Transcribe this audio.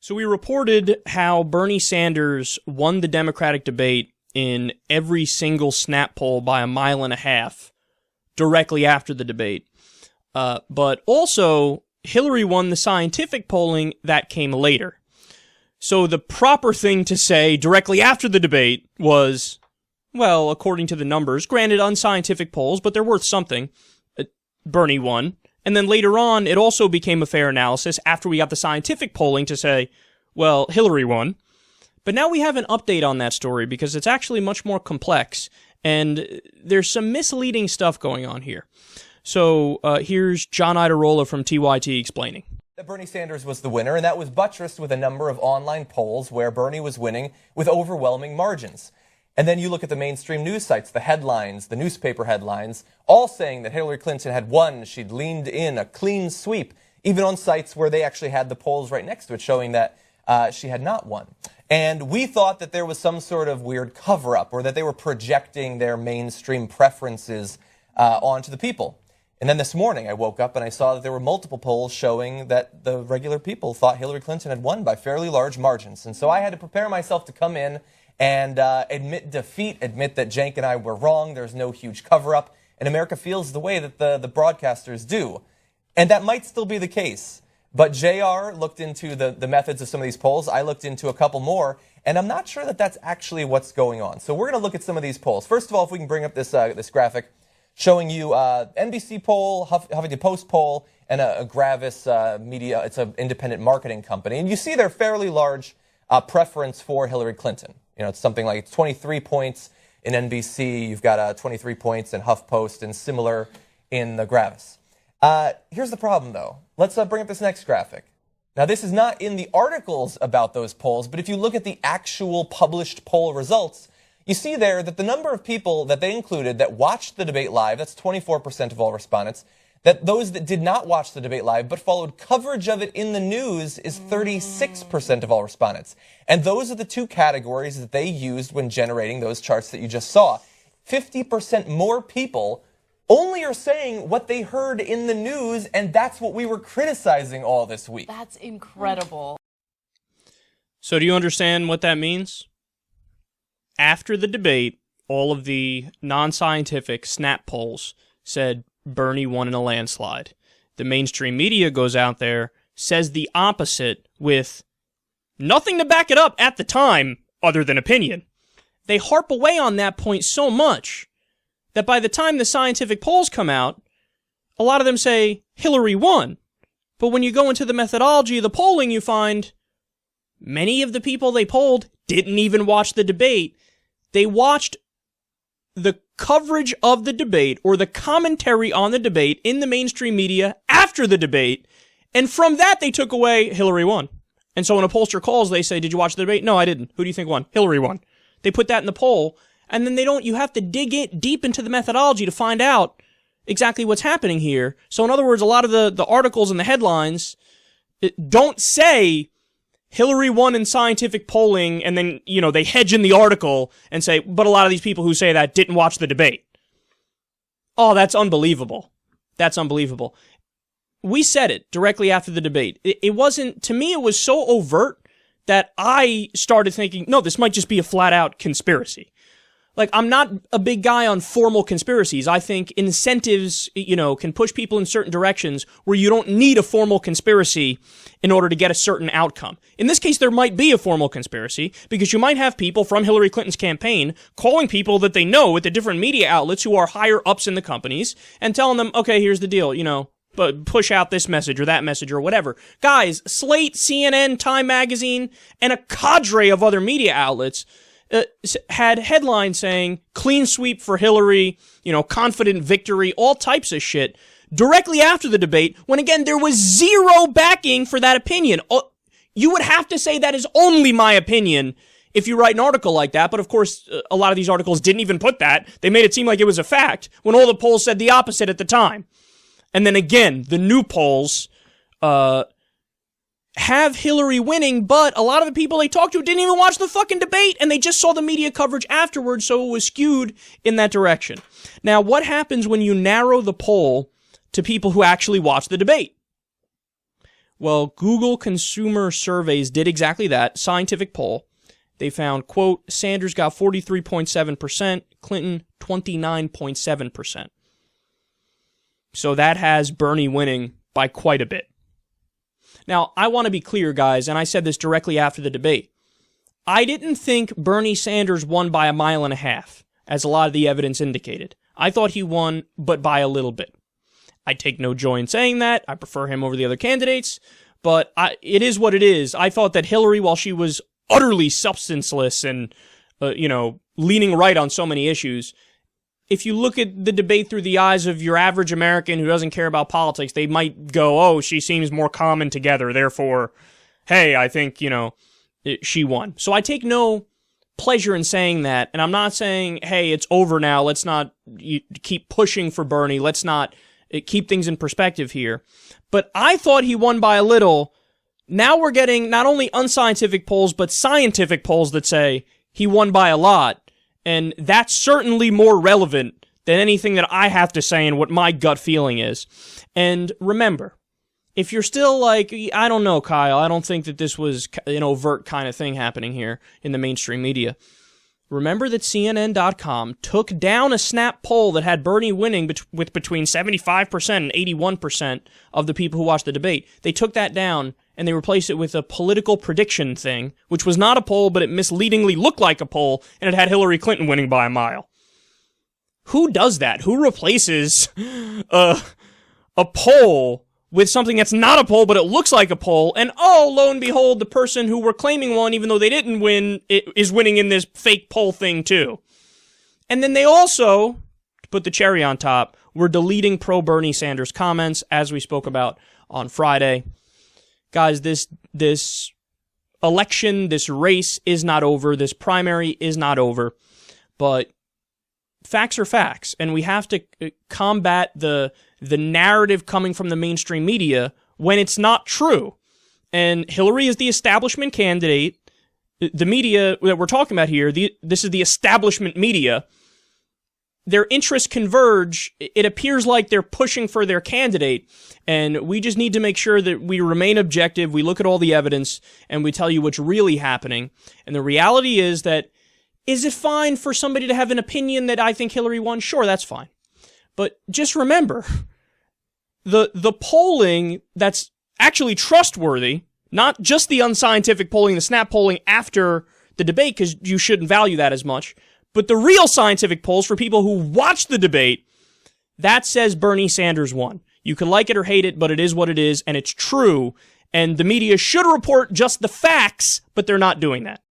So we reported how Bernie Sanders won the Democratic debate in every single snap poll by 1.5 miles directly after the debate. But also, Hillary won the scientific polling that came later. So the proper thing to say directly after the debate was, well, according to the numbers, granted unscientific polls, but they're worth something, Bernie won. And then later on, it also became a fair analysis after we got the scientific polling to say, well, Hillary won. But now we have an update on that story because it's actually much more complex, and there's some misleading stuff going on here. So here's John Idarola from TYT explaining. That Bernie Sanders was the winner, and that was buttressed with a number of online polls where Bernie was winning with overwhelming margins. And then you look at the mainstream news sites, the headlines, the newspaper headlines, all saying that Hillary Clinton had won. She'd leaned in a clean sweep, even on sites where they actually had the polls right next to it showing that she had not won. And we thought that there was some sort of weird cover-up or that they were projecting their mainstream preferences onto the people. And then this morning I woke up and I saw that there were multiple polls showing that the regular people thought Hillary Clinton had won by fairly large margins. And so I had to prepare myself to come in and admit defeat, admit that Cenk and I were wrong, there's no huge cover-up, and America feels the way that the broadcasters do. And that might still be the case. But JR looked into the methods of some of these polls. I looked into a couple more, and I'm not sure that that's actually what's going on. So we're going to look at some of these polls. First of all, if we can bring up this graphic showing you NBC poll, Huffington Post poll, and a Gravis media. It's an independent marketing company. And you see their fairly large preference for Hillary Clinton. You know, it's something like 23 points in NBC. You've got 23 points in HuffPost and similar in the Gravis. Here's the problem, though. Let's bring up this next graphic. Now, this is not in the articles about those polls, but if you look at the actual published poll results, you see there that the number of people that they included that watched the debate live, that's 24% of all respondents, that those that did not watch the debate live but followed coverage of it in the news is 36% of all respondents. And those are the two categories that they used when generating those charts that you just saw. 50% more people only are saying what they heard in the news, and that's what we were criticizing all this week. That's incredible. So do you understand what that means? After the debate, all of the non-scientific snap polls said Bernie won in a landslide. The mainstream media goes out there, says the opposite with nothing to back it up at the time other than opinion. They harp away on that point so much that by the time the scientific polls come out, a lot of them say Hillary won. But when you go into the methodology of the polling, you find many of the people they polled didn't even watch the debate. They watched the coverage of the debate or the commentary on the debate in the mainstream media after the debate, and from that they took away Hillary won. And so when a pollster calls, they say, did you watch the debate? No, I didn't. Who do you think won? Hillary won. They put that in the poll, and then you have to dig it deep into the methodology to find out exactly what's happening here. So in other words, a lot of the articles and the headlines don't say Hillary won in scientific polling, and then, they hedge in the article and say, but a lot of these people who say that didn't watch the debate. Oh, that's unbelievable. That's unbelievable. We said it directly after the debate. It wasn't, to me, it was so overt that I started thinking, no, this might just be a flat-out conspiracy. Like, I'm not a big guy on formal conspiracies. I think incentives, can push people in certain directions where you don't need a formal conspiracy in order to get a certain outcome. In this case, there might be a formal conspiracy because you might have people from Hillary Clinton's campaign calling people that they know at the different media outlets who are higher ups in the companies and telling them, okay, here's the deal, but push out this message or that message or whatever. Guys, Slate, CNN, Time Magazine, and a cadre of other media outlets had headlines saying clean sweep for Hillary, confident victory, all types of shit directly after the debate when, again, there was zero backing for that opinion. You would have to say that is only my opinion if you write an article like that, but of course, a lot of these articles didn't even put that. They made it seem like it was a fact when all the polls said the opposite at the time. And then again, the new polls have Hillary winning, but a lot of the people they talked to didn't even watch the fucking debate, and they just saw the media coverage afterwards, so it was skewed in that direction. Now, what happens when you narrow the poll to people who actually watch the debate? Well, Google Consumer Surveys did exactly that, scientific poll. They found, quote, Sanders got 43.7%, Clinton 29.7%. So that has Bernie winning by quite a bit. Now, I want to be clear, guys, and I said this directly after the debate. I didn't think Bernie Sanders won by 1.5 miles, as a lot of the evidence indicated. I thought he won, but by a little bit. I take no joy in saying that. I prefer him over the other candidates, but it is what it is. I thought that Hillary, while she was utterly substanceless and, leaning right on so many issues, if you look at the debate through the eyes of your average American who doesn't care about politics, they might go, oh, she seems more calm and together, therefore, hey, I think, she won. So I take no pleasure in saying that, and I'm not saying, hey, it's over now, let's not keep pushing for Bernie, let's not keep things in perspective here. But I thought he won by a little. Now we're getting not only unscientific polls, but scientific polls that say he won by a lot. And that's certainly more relevant than anything that I have to say and what my gut feeling is. And remember, if you're still like, I don't know, Kyle, I don't think that this was an overt kind of thing happening here in the mainstream media. Remember that CNN.com took down a snap poll that had Bernie winning with between 75% and 81% of the people who watched the debate. They took that down and they replaced it with a political prediction thing, which was not a poll, but it misleadingly looked like a poll, and it had Hillary Clinton winning by 1 mile. Who does that? Who replaces a poll with something that's not a poll, but it looks like a poll, and oh, lo and behold, the person who were claiming won, even though they didn't win, is winning in this fake poll thing too. And then they also, to put the cherry on top, were deleting pro-Bernie Sanders comments, as we spoke about on Friday. Guys, this election, this race is not over, this primary is not over, but facts are facts, and we have to combat the narrative coming from the mainstream media when it's not true. And Hillary is the establishment candidate. The media that we're talking about here, this is the establishment media. Their interests converge. It appears like they're pushing for their candidate, and we just need to make sure that we remain objective, we look at all the evidence, and we tell you what's really happening. And the reality is that, is it fine for somebody to have an opinion that I think Hillary won? Sure, that's fine. But just remember, the polling that's actually trustworthy, not just the unscientific polling, the snap polling after the debate, because you shouldn't value that as much, but the real scientific polls for people who watch the debate, that says Bernie Sanders won. You can like it or hate it, but it is what it is, and it's true, and the media should report just the facts, but they're not doing that.